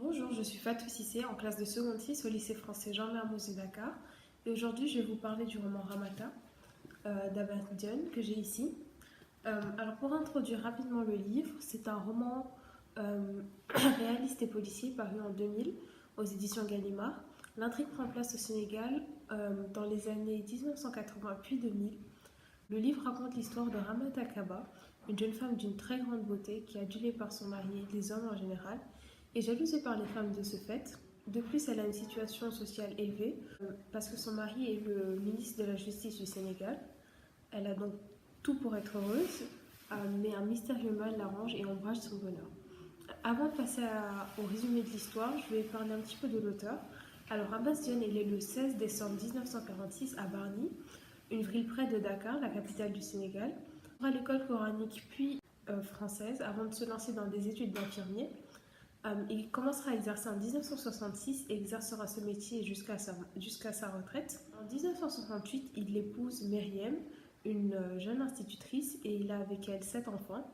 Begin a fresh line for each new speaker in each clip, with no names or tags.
Bonjour, je suis Fatou Cissé en classe de seconde 6 au lycée français Jean Mermoz de Dakar. Et aujourd'hui, je vais vous parler du roman Ramata d'Abbas Dione que j'ai ici. Alors, pour introduire rapidement le livre, c'est un roman réaliste et policier paru en 2000 aux éditions Gallimard. L'intrigue prend place au Sénégal dans les années 1980 puis 2000. Le livre raconte l'histoire de Ramata Kaba, une jeune femme d'une très grande beauté qui est adulée par son mari et les hommes en général, et jalousée par les femmes de ce fait. De plus, elle a une situation sociale élevée parce que son mari est le ministre de la Justice du Sénégal. Elle a donc tout pour être heureuse, mais un mystérieux mal l'arrange et ombrage son bonheur. Avant de passer au résumé de l'histoire, je vais parler un petit peu de l'auteur. Alors, Abbas Dione est né le 16 décembre 1946 à Bargny, une ville près de Dakar, la capitale du Sénégal. Il fera l'école coranique puis française avant de se lancer dans des études d'infirmier. Il commencera à exercer en 1966 et exercera ce métier jusqu'à sa retraite. En 1968, il épouse Meriem, une jeune institutrice, et il a avec elle 7 enfants.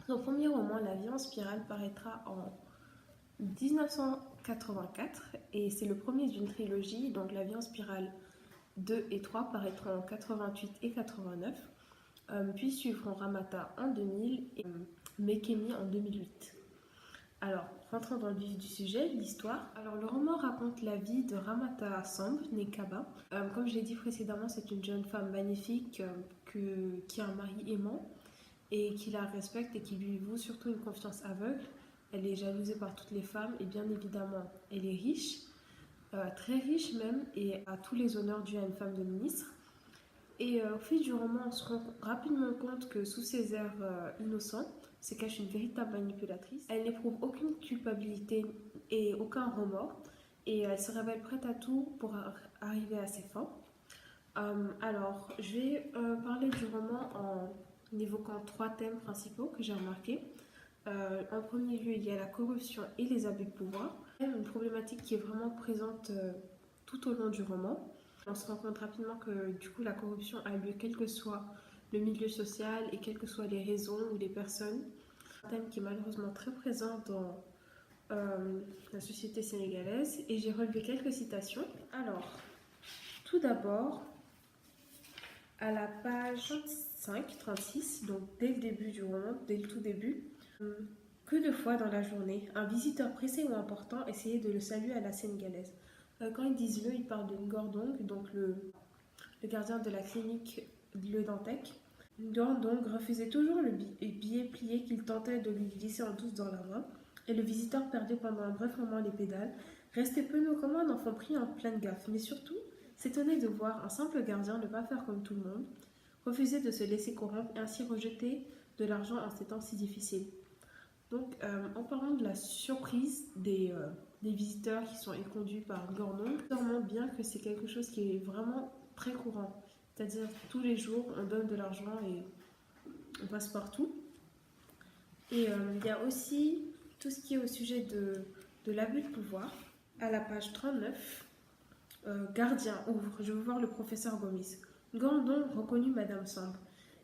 Son premier roman, La vie en spirale, paraîtra en 1984 et c'est le premier d'une trilogie, donc La vie en spirale 2 et 3 paraîtront en 88 et 89, puis suivront Ramata en 2000 et Mekemi en 2008. Alors, rentrons dans le vif du sujet, l'histoire. Alors, le roman raconte la vie de Ramata Samb, née Kaba. Comme je l'ai dit précédemment, c'est une jeune femme magnifique qui a un mari aimant et qui la respecte et qui lui voue surtout une confiance aveugle. Elle est jalousée par toutes les femmes et bien évidemment, elle est riche, très riche même, et a tous les honneurs dus à une femme de ministre. Et au fil du roman, on se rend rapidement compte que sous ses airs innocents se cache une véritable manipulatrice. Elle n'éprouve aucune culpabilité et aucun remords, et elle se révèle prête à tout pour arriver à ses fins. Alors, je vais parler du roman en évoquant 3 thèmes principaux que j'ai remarqués. En premier lieu, il y a la corruption et les abus de pouvoir, une problématique qui est vraiment présente tout au long du roman. On se rend compte rapidement que du coup la corruption a lieu quel que soit le milieu social et quelles que soient les raisons ou les personnes. Un thème qui est malheureusement très présent dans la société sénégalaise, et j'ai relevé quelques citations. Alors, tout d'abord, à la page 35-36, donc dès le début du roman, dès le tout début, que de fois dans la journée, un visiteur pressé ou important essayait de le saluer à la sénégalaise. Quand ils disent le, ils parlent de Ngordong, donc le gardien de la clinique Le Dantec. Ngordong refusait toujours le billet plié qu'il tentait de lui glisser en douce dans la main, et le visiteur perdait pendant un bref moment les pédales, restait penaud comme un enfant pris en pleine gaffe, mais surtout s'étonnait de voir un simple gardien ne pas faire comme tout le monde, refuser de se laisser corrompre et ainsi rejeter de l'argent en ces temps si difficiles. Donc, en parlant de la surprise des visiteurs qui sont éconduits par Ngordong, on montre bien que c'est quelque chose qui est vraiment très courant. C'est-à-dire tous les jours, on donne de l'argent et on passe partout. Et il y a aussi tout ce qui est au sujet de l'abus de pouvoir. À la page 39, gardien ouvre, je veux voir le professeur Gomis. Ngordong reconnut Madame Samb.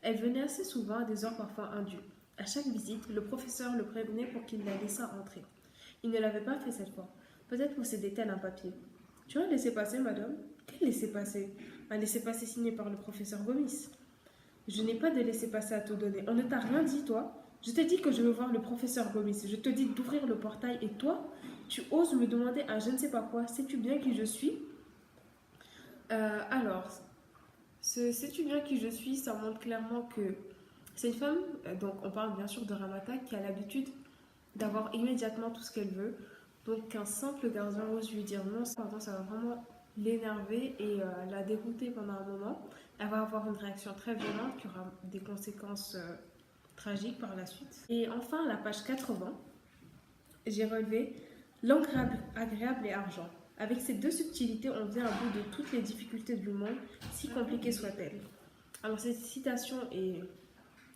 Elle venait assez souvent à des heures parfois indues. À chaque visite, le professeur le prévenait pour qu'il la laissât entrer. Il ne l'avait pas fait cette fois. Peut-être possédait-elle un papier. Tu as un laissez-passer, madame? Quel laissez-passer? Un laissez-passer signé par le professeur Gomis. Je n'ai pas de laissez-passer à te donner. On ne t'a rien dit, toi? Je t'ai dit que je veux voir le professeur Gomis. Je te dis d'ouvrir le portail et toi, tu oses me demander un je ne sais pas quoi. Sais-tu bien qui je suis? Alors, sais-tu bien qui je suis, ça montre clairement que c'est une femme, donc on parle bien sûr de Ramata, qui a l'habitude d'avoir immédiatement tout ce qu'elle veut. Donc qu'un simple gardien ose lui dire non, ça va vraiment l'énerver et la dérouter pendant un moment. Elle va avoir une réaction très violente qui aura des conséquences tragiques par la suite. Et enfin, à la page 80, j'ai relevé l'encre agréable et argent. Avec ces 2 subtilités, on vient à bout de toutes les difficultés du monde, si compliquées soient-elles. Alors cette citation est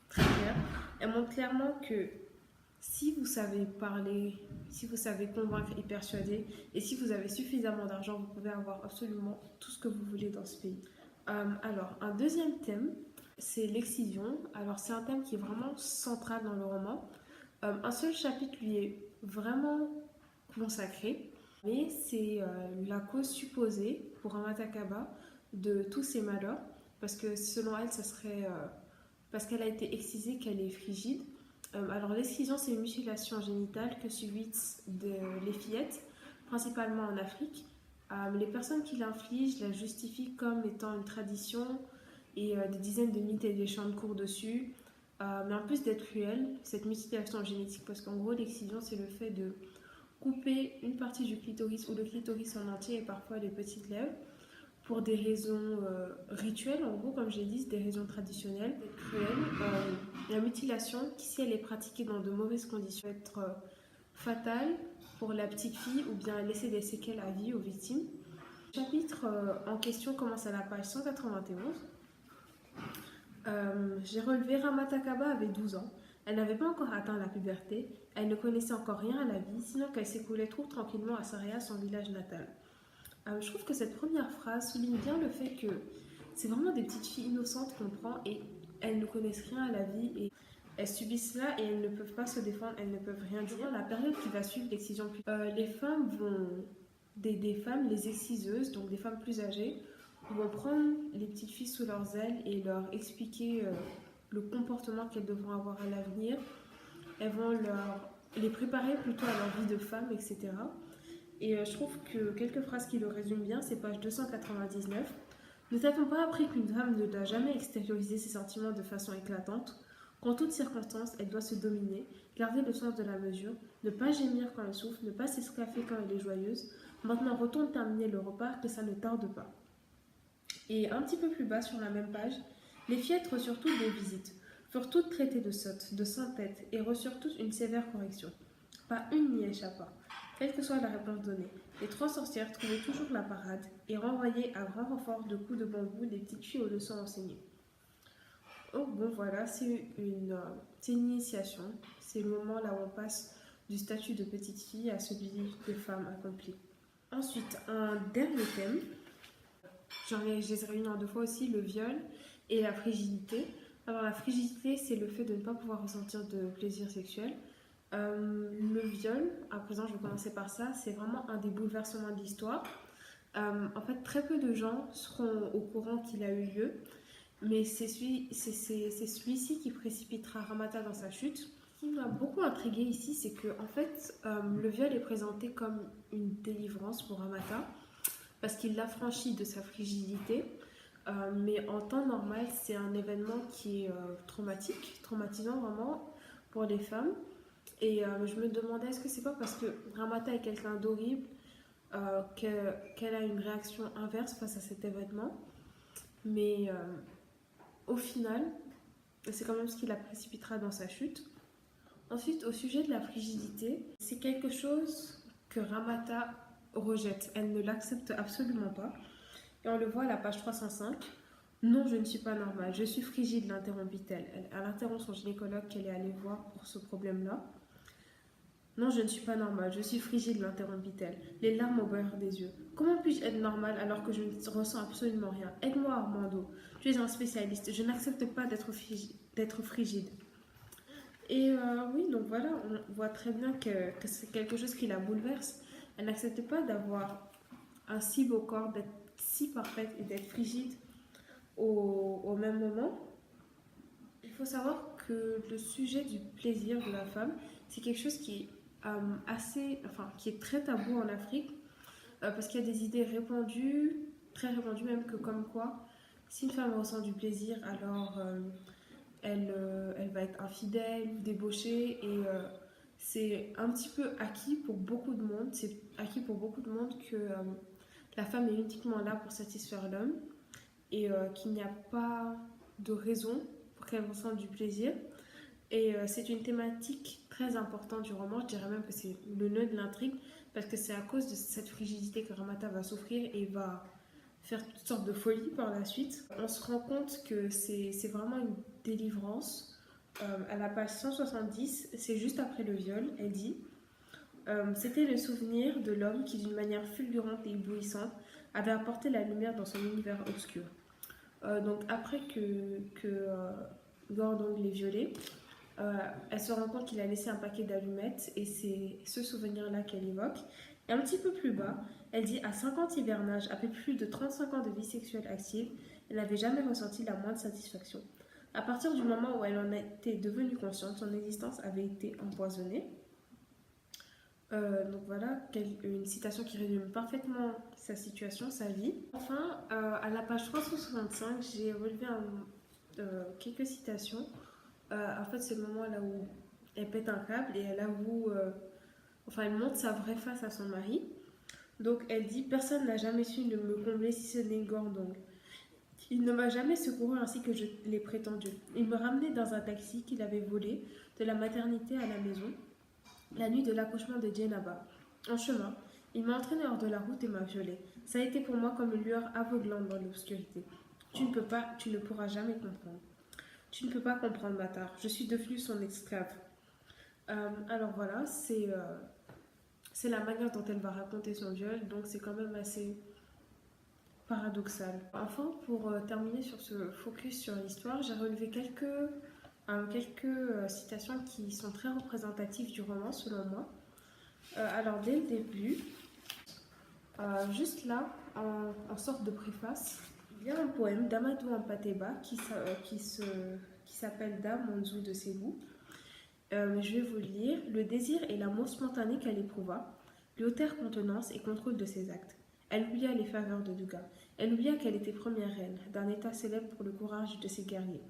très claire. Elle montre clairement que si vous savez parler, si vous savez convaincre et persuader, et si vous avez suffisamment d'argent, vous pouvez avoir absolument tout ce que vous voulez dans ce pays. Alors, un deuxième thème, c'est l'excision. Alors, c'est un thème qui est vraiment central dans le roman. Un seul chapitre lui est vraiment consacrée. Mais c'est la cause supposée pour Ramata Kaba de tous ces malheurs, parce que selon elle, ça serait parce qu'elle a été excisée qu'elle est frigide. Alors l'excision, c'est une mutilation génitale que subissent les fillettes, principalement en Afrique. Les personnes qui l'infligent la justifient comme étant une tradition et des dizaines de mythes et de légendes courent dessus. Mais en plus d'être cruelle, cette mutilation génétique, parce qu'en gros l'excision c'est le fait de couper une partie du clitoris ou le clitoris en entier et parfois les petites lèvres pour des raisons rituelles, en gros, comme j'ai dit, des raisons traditionnelles, cruelles. La mutilation, si elle est pratiquée dans de mauvaises conditions, peut être fatale pour la petite fille ou bien laisser des séquelles à vie aux victimes. Le chapitre en question commence à la page 191. J'ai relevé Ramata Kaba avait 12 ans. Elle n'avait pas encore atteint la puberté. Elle ne connaissait encore rien à la vie, sinon qu'elle s'écoulait trop tranquillement à Saraya, son village natal. Je trouve que cette première phrase souligne bien le fait que c'est vraiment des petites filles innocentes qu'on prend et elles ne connaissent rien à la vie et elles subissent cela et elles ne peuvent pas se défendre, elles ne peuvent rien dire. La période qui va suivre l'excision, les femmes vont, des femmes, les exciseuses, donc des femmes plus âgées, vont prendre les petites filles sous leurs ailes et leur expliquer le comportement qu'elles devront avoir à l'avenir. Elles vont les préparer plutôt à leur vie de femme, etc. Et je trouve que quelques phrases qui le résument bien, c'est page 299. Nous n'avons pas appris qu'une femme ne doit jamais extérioriser ses sentiments de façon éclatante. Qu'en toutes circonstances, elle doit se dominer, garder le sens de la mesure, ne pas gémir quand elle souffre, ne pas s'esclaffer quand elle est joyeuse. Maintenant, retourne terminer le repas, que ça ne tarde pas. Et un petit peu plus bas sur la même page, les fillettes reçurent toutes des visites, furent toutes traitées de sottes, de sans tête, et reçurent toutes une sévère correction. Pas une n'y échappa. Quelle que soit la réponse donnée, les 3 sorcières trouvaient toujours la parade et renvoyaient à grand renfort de coups de bambou les petites filles aux leçons enseignées. Oh bon voilà, c'est une initiation. C'est le moment là où on passe du statut de petite fille à celui de femme accomplie. Ensuite, un dernier thème. Je les ai réunis en 2 fois aussi, le viol et la frigidité. Alors la frigidité, c'est le fait de ne pas pouvoir ressentir de plaisir sexuel. Le viol, à présent je vais commencer par ça, c'est vraiment un des bouleversements de l'histoire. En fait, très peu de gens seront au courant qu'il a eu lieu, mais c'est celui-ci qui précipitera Ramata dans sa chute. Ce qui m'a beaucoup intriguée ici, c'est que en fait, le viol est présenté comme une délivrance pour Ramata, parce qu'il l'affranchit de sa frigidité. Mais en temps normal, c'est un événement qui est traumatisant vraiment pour les femmes. Et je me demandais, est-ce que c'est pas parce que Ramata est quelqu'un d'horrible qu'elle a une réaction inverse face à cet événement. Mais au final, c'est quand même ce qui la précipitera dans sa chute. Ensuite, au sujet de la frigidité, c'est quelque chose que Ramata rejette. Elle ne l'accepte absolument pas. Et on le voit à la page 305. Non, je ne suis pas normale, je suis frigide, l'interrompit-elle. Elle interrompt son gynécologue qu'elle est allée voir pour ce problème-là. Non, je ne suis pas normale, je suis frigide, l'interrompit-elle, les larmes au beurre des yeux. Comment puis-je être normale alors que je ne ressens absolument rien? Aide-moi, Armando, tu es un spécialiste, je n'accepte pas d'être frigide. Et oui, donc voilà, on voit très bien que c'est quelque chose qui la bouleverse. Elle n'accepte pas d'avoir un si beau corps, d'être si parfaite et d'être frigide au même moment. Il faut savoir que le sujet du plaisir de la femme, c'est quelque chose qui est qui est très tabou en Afrique, parce qu'il y a des idées répandues, très répandues même, que comme quoi, si une femme ressent du plaisir, alors elle va être infidèle ou débauchée, et c'est un petit peu acquis pour beaucoup de monde. C'est acquis pour beaucoup de monde que la femme est uniquement là pour satisfaire l'homme, et qu'il n'y a pas de raison pour qu'elle ressente du plaisir. Et c'est une thématique très importante du roman. Je dirais même que c'est le nœud de l'intrigue, parce que c'est à cause de cette frigidité que Ramata va souffrir et va faire toutes sortes de folies par la suite. On se rend compte que c'est vraiment une délivrance. À la page 170, c'est juste après le viol, elle dit c'était le souvenir de l'homme qui, d'une manière fulgurante et éblouissante, avait apporté la lumière dans son univers obscur. Donc après que Gordon l'ait violée, Elle se rend compte qu'il a laissé un paquet d'allumettes et c'est ce souvenir-là qu'elle évoque. Et un petit peu plus bas, elle dit à 50 hivernages, après plus de 35 ans de vie sexuelle active, elle n'avait jamais ressenti la moindre satisfaction. À partir du moment où elle en était devenue consciente, son existence avait été empoisonnée. Donc voilà, une citation qui résume parfaitement sa situation, sa vie. Enfin, à la page 365, j'ai relevé quelques citations. En fait, c'est le moment là où elle pète un câble et elle avoue, enfin, elle montre sa vraie face à son mari. Donc, elle dit: Personne n'a jamais su de me combler si ce n'est Gordon. Il ne m'a jamais secouru ainsi que je l'ai prétendu. Il me ramenait dans un taxi qu'il avait volé de la maternité à la maison la nuit de l'accouchement de Jenaba. En chemin, il m'a entraîné hors de la route et m'a violée. Ça a été pour moi comme une lueur aveuglante dans l'obscurité. Tu ne pourras jamais comprendre. Tu ne peux pas comprendre, bâtard. Je suis devenue son esclave. Alors voilà, c'est la manière dont elle va raconter son viol, donc c'est quand même assez paradoxal. Enfin, pour terminer sur ce focus sur l'histoire, j'ai relevé quelques citations qui sont très représentatives du roman, selon moi. Alors, dès le début, juste là, en sorte de préface, il y a un poème d'Amadou Ampateba qui s'appelle Dame Monzou de Sébou. Je vais vous le lire. Le désir et l'amour spontané qu'elle éprouva lui ôtèrent contenance et contrôle de ses actes. Elle oublia les faveurs de Douga. Elle oublia qu'elle était première reine d'un État célèbre pour le courage de ses guerriers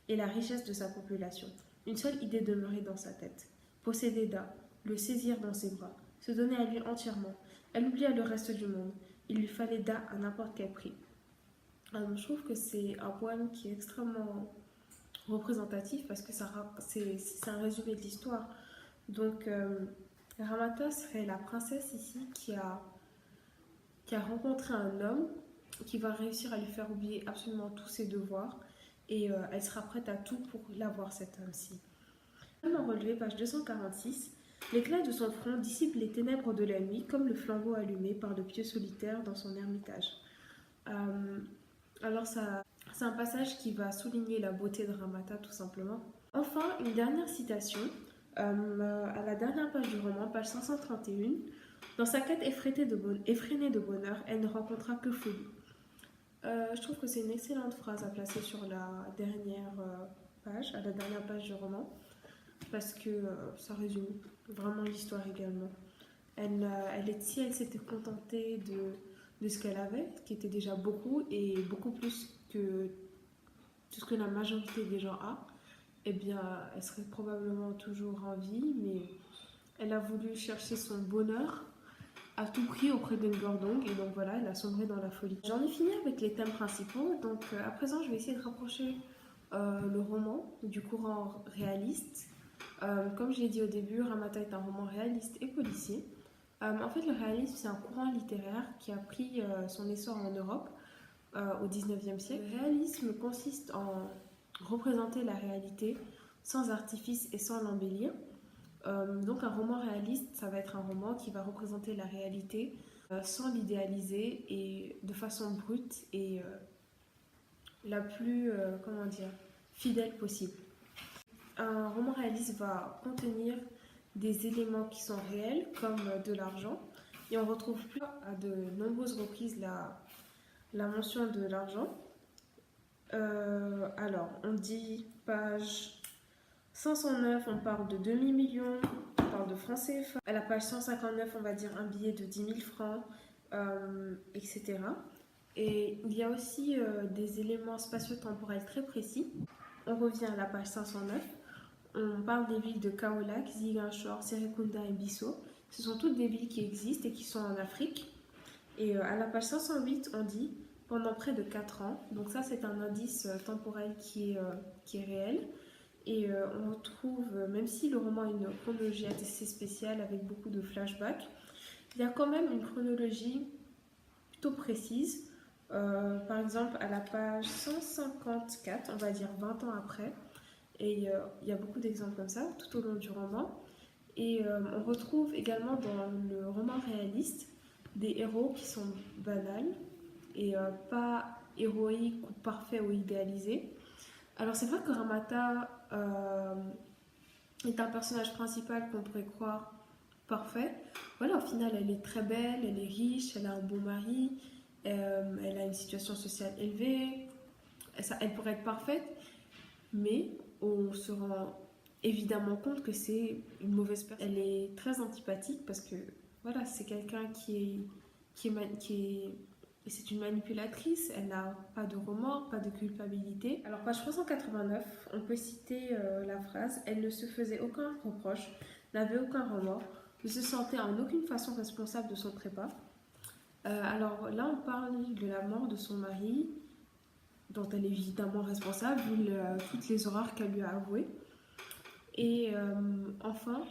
et la richesse de sa population. Une seule idée demeurait dans sa tête: posséder Da, le saisir dans ses bras, se donner à lui entièrement. Elle oublia le reste du monde. Il lui fallait Da à n'importe quel prix. Je trouve que c'est un poème qui est extrêmement représentatif parce que c'est un résumé de l'histoire. Donc, Ramata serait la princesse ici qui a rencontré un homme qui va réussir à lui faire oublier absolument tous ses devoirs et elle sera prête à tout pour l'avoir, cet homme-ci. En relevé, page 246, l'éclat de son front dissipe les ténèbres de la nuit comme le flambeau allumé par le pieu solitaire dans son ermitage. Alors c'est un passage qui va souligner la beauté de Ramata tout simplement. Enfin, une dernière citation, à la dernière page du roman, page 531. Dans sa quête effrénée de bonheur, elle ne rencontra que folie. Je trouve que c'est une excellente phrase à placer sur la dernière page, à la dernière page du roman, parce que ça résume vraiment l'histoire également. Si elle s'était contentée de ce qu'elle avait, qui était déjà beaucoup, et beaucoup plus que tout ce que la majorité des gens a, eh bien, elle serait probablement toujours en vie, mais elle a voulu chercher son bonheur à tout prix auprès de Ngordong, et donc voilà, elle a sombré dans la folie. J'en ai fini avec les thèmes principaux, donc à présent je vais essayer de rapprocher le roman du courant réaliste. Comme je l'ai dit au début, Ramata est un roman réaliste et policier. En fait, le réalisme, c'est un courant littéraire qui a pris son essor en Europe au XIXe siècle. Le réalisme consiste en représenter la réalité sans artifice et sans l'embellir. Donc un roman réaliste, ça va être un roman qui va représenter la réalité sans l'idéaliser et de façon brute et la plus, fidèle possible. Un roman réaliste va contenir des éléments qui sont réels, comme de l'argent, et on retrouve plus à de nombreuses reprises la mention de l'argent. Alors, on dit page 509, on parle de demi-million, on parle de francs CFA. À la page 159, on va dire un billet de 10 000 francs, etc. Et il y a aussi des éléments spatio-temporels très précis. On revient à la page 509. On parle des villes de Kaolack, Ziguinchor, Serekunda et Bissau. Ce sont toutes des villes qui existent et qui sont en Afrique. Et à la page 508, on dit pendant près de 4 ans. Donc ça, c'est un indice temporel qui est réel. Et on retrouve, même si le roman a une chronologie assez spéciale avec beaucoup de flashbacks, il y a quand même une chronologie plutôt précise. Par exemple, à la page 154, on va dire 20 ans après, et il y a beaucoup d'exemples comme ça tout au long du roman. Et on retrouve également dans le roman réaliste des héros qui sont banals et pas héroïques ou parfaits ou idéalisés. Alors c'est vrai que Ramata est un personnage principal qu'on pourrait croire parfait. Voilà, au final, elle est très belle, elle est riche, elle a un bon mari, elle a une situation sociale élevée, elle pourrait être parfaite, mais on se rend évidemment compte que c'est une mauvaise personne. Elle est très antipathique parce que voilà, c'est quelqu'un qui est c'est une manipulatrice, elle n'a pas de remords, pas de culpabilité. Alors, page 389, on peut citer la phrase: elle ne se faisait aucun reproche, n'avait aucun remords, ne se sentait en aucune façon responsable de son trépas. Alors là, on parle de la mort de son mari, dont elle est évidemment responsable, vu toutes les horreurs qu'elle lui a avouées. Et enfin,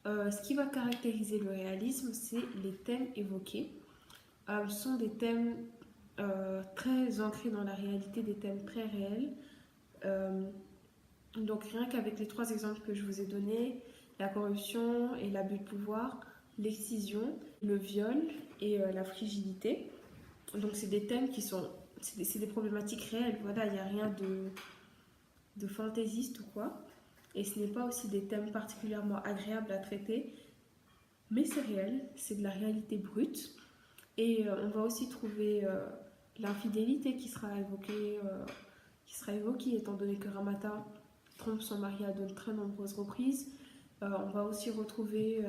ce qui va caractériser le réalisme, c'est les thèmes évoqués. Ce sont des thèmes très ancrés dans la réalité, des thèmes très réels. Euh, donc rien qu'avec les 3 exemples que je vous ai donnés, la corruption et l'abus de pouvoir, l'excision, le viol et la frigidité. Donc c'est des thèmes qui sont... C'est des problématiques réelles, voilà, il n'y a rien de fantaisiste ou quoi. Et ce n'est pas aussi des thèmes particulièrement agréables à traiter, mais c'est réel, c'est de la réalité brute. Et on va aussi trouver l'infidélité qui sera évoquée étant donné que Ramata trompe son mari à de très nombreuses reprises. On va aussi retrouver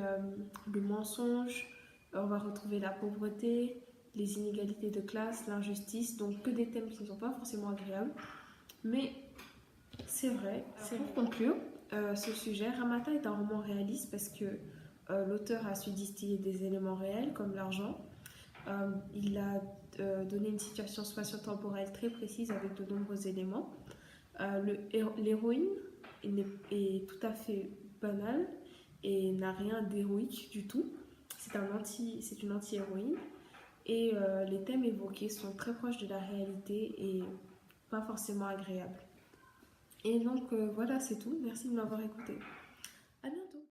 le mensonge, on va retrouver la pauvreté, les inégalités de classe, l'injustice, donc que des thèmes qui ne sont pas forcément agréables. Mais c'est vrai, c'est pour conclure ce sujet, Ramata est un roman réaliste parce que l'auteur a su distiller des éléments réels comme l'argent. Il a donné une situation spatio-temporelle très précise avec de nombreux éléments. L'héroïne est tout à fait banale et n'a rien d'héroïque du tout. C'est une anti-héroïne. Et les thèmes évoqués sont très proches de la réalité et pas forcément agréables. Et donc voilà, c'est tout. Merci de m'avoir écouté.